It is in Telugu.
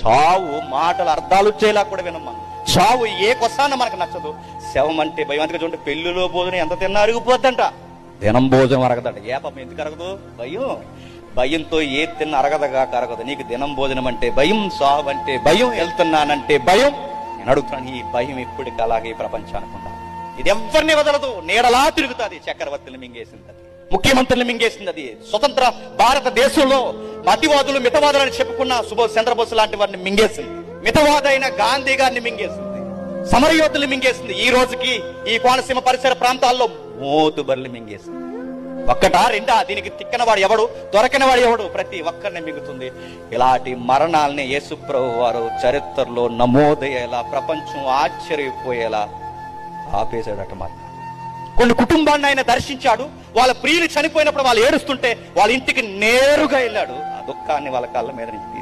చావు మాటలు అర్థాలు వచ్చేలా కూడా వినమ్మా. చావు ఏ కొసాన మనకు నచ్చదు. శవం అంటే భయం. అందుకే చూడండి, పెళ్లిలో భోజనం ఎంత తిన్నా అరిగిపోద్దంట, దినం భోజనం అరగదంట. ఏ పాపం ఎందుకు అరగదు? భయం. భయంతో ఏ తిన్న అరగదగా అరగదు. నీకు దినం భోజనం అంటే భయం, సావు అంటే భయం, వెళ్తున్నానంటే భయం. నేను అడుగుతున్నాను, ఈ భయం ఇప్పటికి అలాగే ఈ ప్రపంచానికి ఉండాలి. ఇది ఎవరిని వదలదు, నీడలా తిరుగుతుంది. చక్రవర్తులు మింగేసింది అది, ముఖ్యమంత్రులు మింగేసింది అది. స్వతంత్ర భారతదేశంలో అతివాదులు మితవాదులని చెప్పుకున్న సుభాష్ చంద్రబోస్ లాంటి వారిని మింగేసింది. మితవాదైన గాంధీ గారిని మింగేసింది. సమరయోధులు మింగేసింది. ఈ రోజుకి ఈ కోనసీమ పరిసర ప్రాంతాల్లో మోతుబర్లు మింగేసింది. ఒక్కటా రెండా? దీనికి తిక్కనవాడు ఎవడు, దొరకనవాడు ఎవడు? ప్రతి ఒక్కరిని మింగుతుంది. ఇలాంటి మరణాలని యేసుప్రభు వారు చరిత్రలో నమోదయ్యేలా, ప్రపంచం ఆశ్చర్యపోయేలా ఆపేశాడట. మాట కొన్ని కుటుంబాన్ని ఆయన దర్శించాడు. వాళ్ళ ప్రియులు చనిపోయినప్పుడు వాళ్ళు ఏడుస్తుంటే వాళ్ళ ఇంటికి నేరుగా వెళ్ళాడు. ఆ దుఃఖాన్ని వాళ్ళ కళ్ళ మీద నుంచి